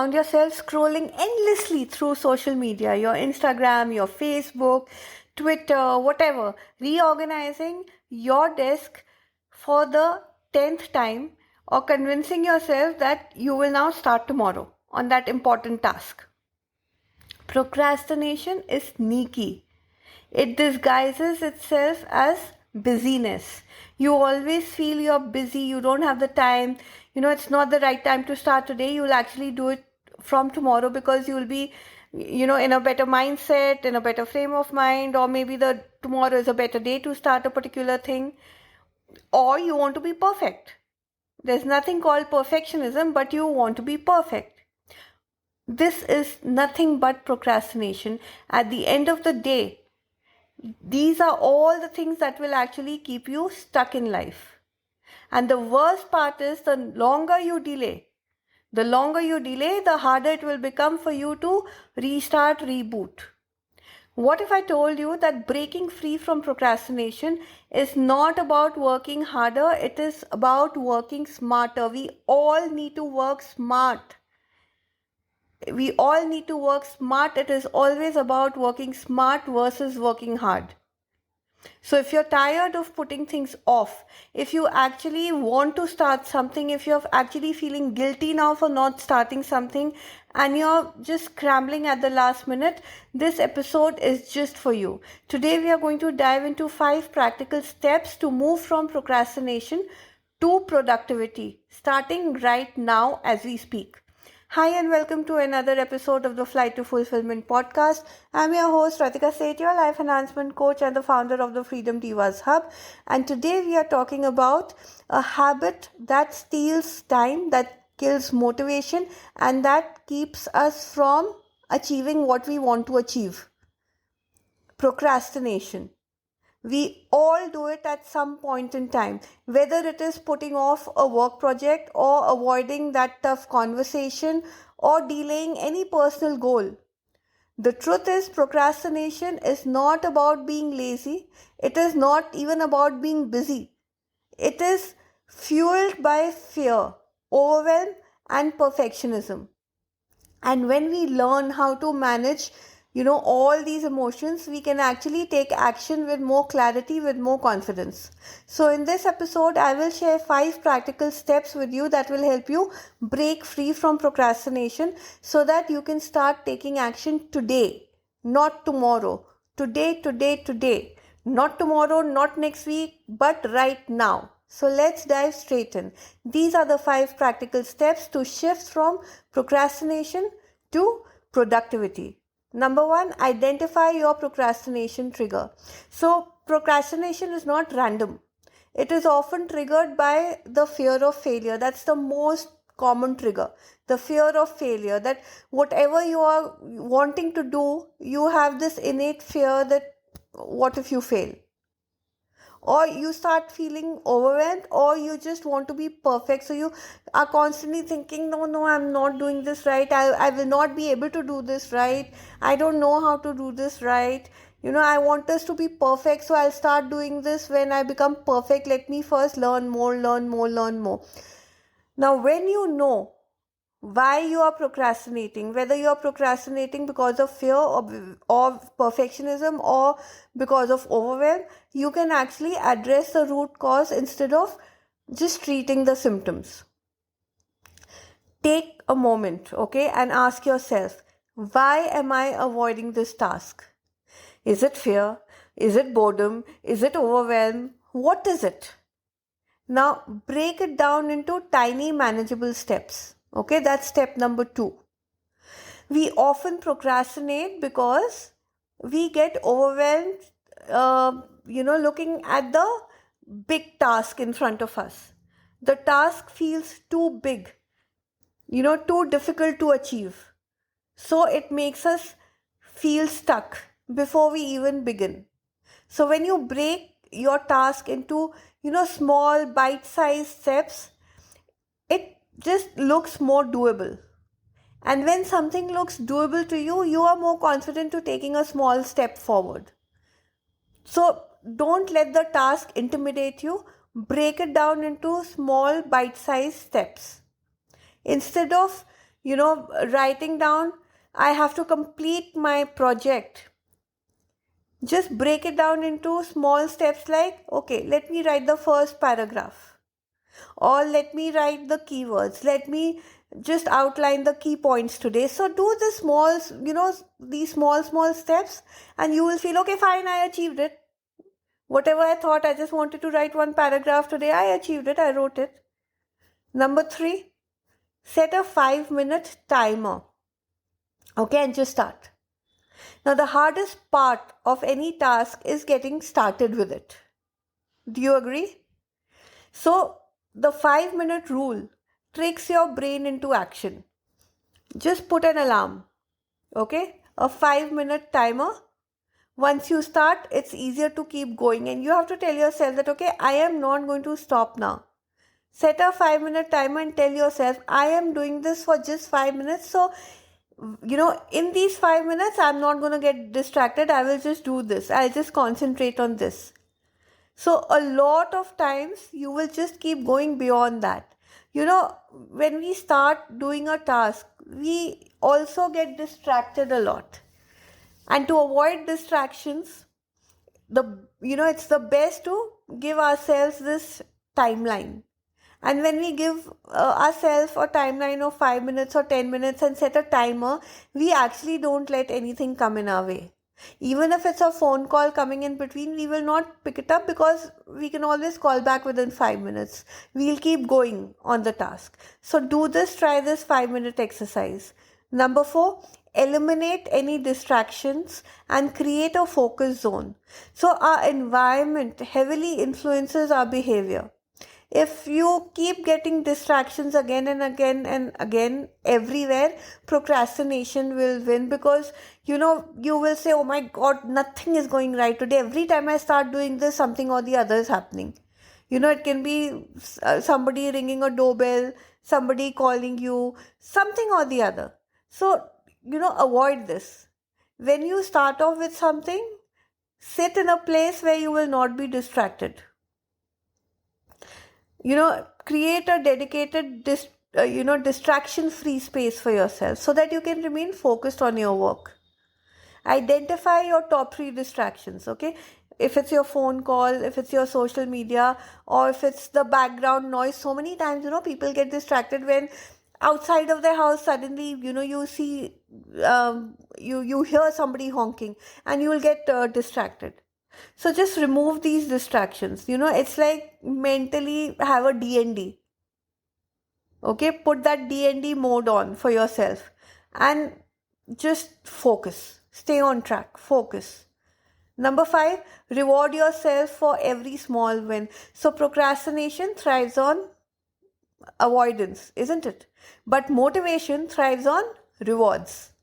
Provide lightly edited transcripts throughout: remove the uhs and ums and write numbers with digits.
found yourself scrolling endlessly through social media, your Instagram, your Facebook, Twitter, whatever, reorganizing your desk for the 10th time, or convincing yourself that you will now start tomorrow on that important task. Procrastination is sneaky. It disguises itself as busyness. You always feel you're busy, you don't have the time, it's not the right time to start today. You'll actually do it from tomorrow because you'll be, in a better mindset, in a better frame of mind, or maybe the tomorrow is a better day to start a particular thing, or you want to be perfect. There's nothing called perfectionism, but you want to be perfect. This is nothing but procrastination. At the end of the day, these are all the things that will actually keep you stuck in life. And the worst part is the longer you delay, the harder it will become for you to restart, reboot. What if I told you that breaking free from procrastination is not about working harder, it is about working smarter. We all need to work smart. It is always about working smart versus working hard. So if you're tired of putting things off, if you actually want to start something, if you're actually feeling guilty now for not starting something and you're just scrambling at the last minute, this episode is just for you. Today we are going to dive into 5 practical steps to move from procrastination to productivity, starting right now as we speak. Hi and welcome to another episode of the Flight to Fulfillment podcast. I'm your host Ratika Seth, your life enhancement coach and the founder of the Freedom Divas Hub. And today we are talking about a habit that steals time, that kills motivation, and that keeps us from achieving what we want to achieve. Procrastination. We all do it at some point in time, whether it is putting off a work project or avoiding that tough conversation or delaying any personal goal. The truth is, procrastination is not about being lazy. It is not even about being busy. It is fueled by fear, overwhelm, and perfectionism. And when we learn how to manage all these emotions, we can actually take action with more clarity, with more confidence. So in this episode, I will share 5 practical steps with you that will help you break free from procrastination so that you can start taking action today, not tomorrow. Today. Not tomorrow, not next week, but right now. So let's dive straight in. These are the 5 practical steps to shift from procrastination to productivity. Number 1, identify your procrastination trigger. So procrastination is not random. It is often triggered by the fear of failure. That's the most common trigger. The fear of failure, that whatever you are wanting to do, you have this innate fear that what if you fail? Or you start feeling overwhelmed, or you just want to be perfect. So you are constantly thinking, no, I'm not doing this right. I will not be able to do this right. I don't know how to do this right. I want us to be perfect. So I'll start doing this when I become perfect. Let me first learn more. Now, when you know why you are procrastinating, whether you are procrastinating because of fear or perfectionism or because of overwhelm, you can actually address the root cause instead of just treating the symptoms. Take a moment, okay, and ask yourself, why am I avoiding this task? Is it fear? Is it boredom? Is it overwhelm? What is it? Now break it down into tiny manageable steps. Okay, that's step number 2. We often procrastinate because we get overwhelmed, looking at the big task in front of us. The task feels too big, too difficult to achieve. So it makes us feel stuck before we even begin. So when you break your task into, small bite-sized steps, it just looks more doable. And when something looks doable to you, you are more confident to taking a small step forward. So don't let the task intimidate you. Break it down into small bite-sized steps. Instead of, writing down, I have to complete my project. Just break it down into small steps like, okay, let me write the first paragraph, or let me write the keywords, let me just outline the key points today. So do the small, these small steps, and you will feel, okay, fine, I achieved it. Whatever I thought, I just wanted to write one paragraph today, I achieved it, I wrote it. Number 3, set a 5-minute timer. Okay, and just start. Now, the hardest part of any task is getting started with it. Do you agree? So, the 5-minute rule tricks your brain into action. Just put an alarm, okay? A 5-minute timer. Once you start, it's easier to keep going, and you have to tell yourself that, okay, I am not going to stop now. Set a 5-minute timer and tell yourself, I am doing this for just 5 minutes. So, in these 5 minutes, I'm not going to get distracted. I will just do this. I'll just concentrate on this. So a lot of times you will just keep going beyond that. When we start doing a task, we also get distracted a lot. And to avoid distractions, it's the best to give ourselves this timeline. And when we give ourselves a timeline of 5 minutes or 10 minutes and set a timer, we actually don't let anything come in our way. Even if it's a phone call coming in between, we will not pick it up because we can always call back within 5 minutes. We'll keep going on the task. So try this 5-minute exercise. Number 4, eliminate any distractions and create a focus zone. So our environment heavily influences our behavior. If you keep getting distractions again and again and again everywhere, procrastination will win, because you will say, oh my God, nothing is going right today. Every time I start doing this, something or the other is happening. It can be somebody ringing a doorbell, somebody calling you, something or the other. So, avoid this. When you start off with something, sit in a place where you will not be distracted. Create a dedicated, distraction-free space for yourself so that you can remain focused on your work. Identify your top 3 distractions, okay? If it's your phone call, if it's your social media, or if it's the background noise. So many times, people get distracted when outside of their house, suddenly, you see, you hear somebody honking, and you will get distracted. So just remove these distractions. It's like mentally have a D&D. Okay, put that D&D mode on for yourself and just focus. Stay on track. Focus. Number 5, reward yourself for every small win. So procrastination thrives on avoidance, isn't it? But motivation thrives on rewards.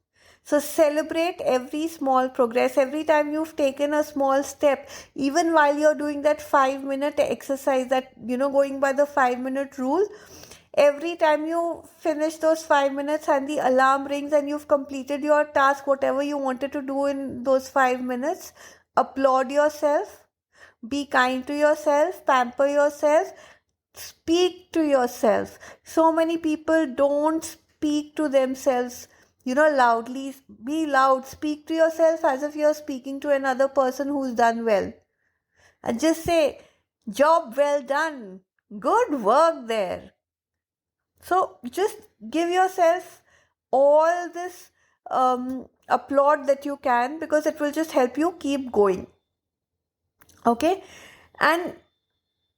So celebrate every small progress, every time you've taken a small step, even while you're doing that 5-minute exercise, that, going by the 5-minute rule. Every time you finish those 5 minutes and the alarm rings and you've completed your task, whatever you wanted to do in those 5 minutes, applaud yourself, be kind to yourself, pamper yourself, speak to yourself. So many people don't speak to themselves loudly. Be loud. Speak to yourself as if you're speaking to another person who's done well. And just say, job well done. Good work there. So just give yourself all this applaud that you can, because it will just help you keep going. Okay? And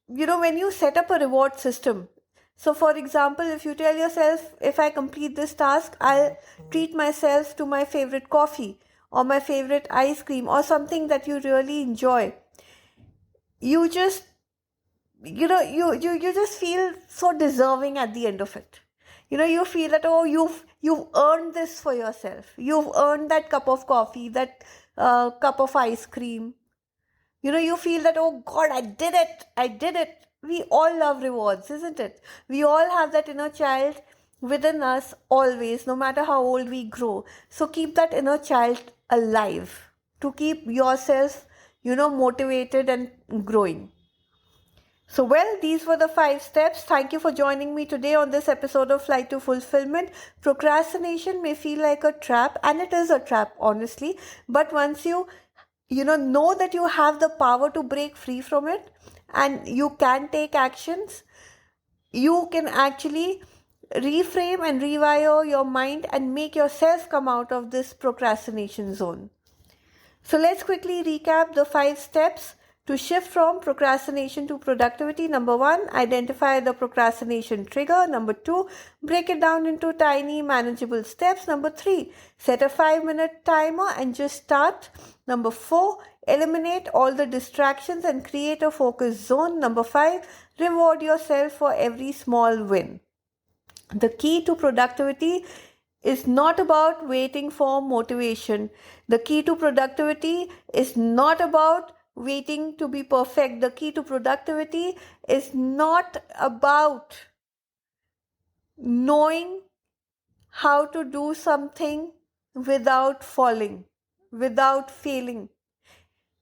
when you set up a reward system, so for example, if you tell yourself, if I complete this task, I'll treat myself to my favorite coffee or my favorite ice cream or something that you really enjoy, you just you just feel so deserving at the end of it. You feel that, oh, you've earned this for yourself. You've earned that cup of coffee, that cup of ice cream. You feel that, oh God, I did it. We all love rewards, isn't it? We all have that inner child within us always, no matter how old we grow. So keep that inner child alive to keep yourself, motivated and growing. So, well, these were the 5 steps. Thank you for joining me today on this episode of Flight to Fulfillment. Procrastination may feel like a trap, and it is a trap, honestly. But once you know that you have the power to break free from it and you can take actions, you can actually reframe and rewire your mind and make yourself come out of this procrastination zone. So let's quickly recap the 5 steps to shift from procrastination to productivity. Number 1, identify the procrastination trigger. Number 2, break it down into tiny, manageable steps. Number 3, set a 5-minute timer and just start. Number 4, eliminate all the distractions and create a focus zone. Number 5, reward yourself for every small win. The key to productivity is not about waiting for motivation. The key to productivity is not about waiting to be perfect. The key to productivity is not about knowing how to do something without falling, without failing.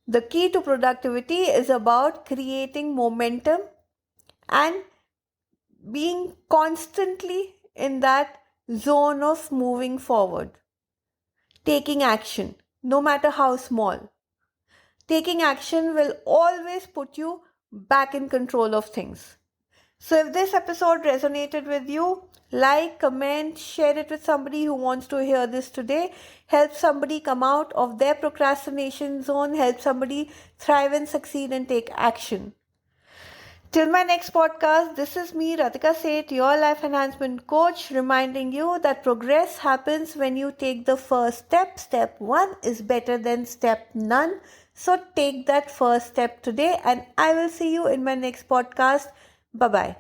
The key to productivity is about creating momentum and being constantly in that zone of moving forward, taking action, no matter how small. Taking action will always put you back in control of things. So, if this episode resonated with you, like, comment, share it with somebody who wants to hear this today. Help somebody come out of their procrastination zone. Help somebody thrive and succeed and take action. Till my next podcast, this is me, Ratika Seth, your life enhancement coach, reminding you that progress happens when you take the first step. Step 1 is better than step none. So take that first step today, and I will see you in my next podcast. Bye bye.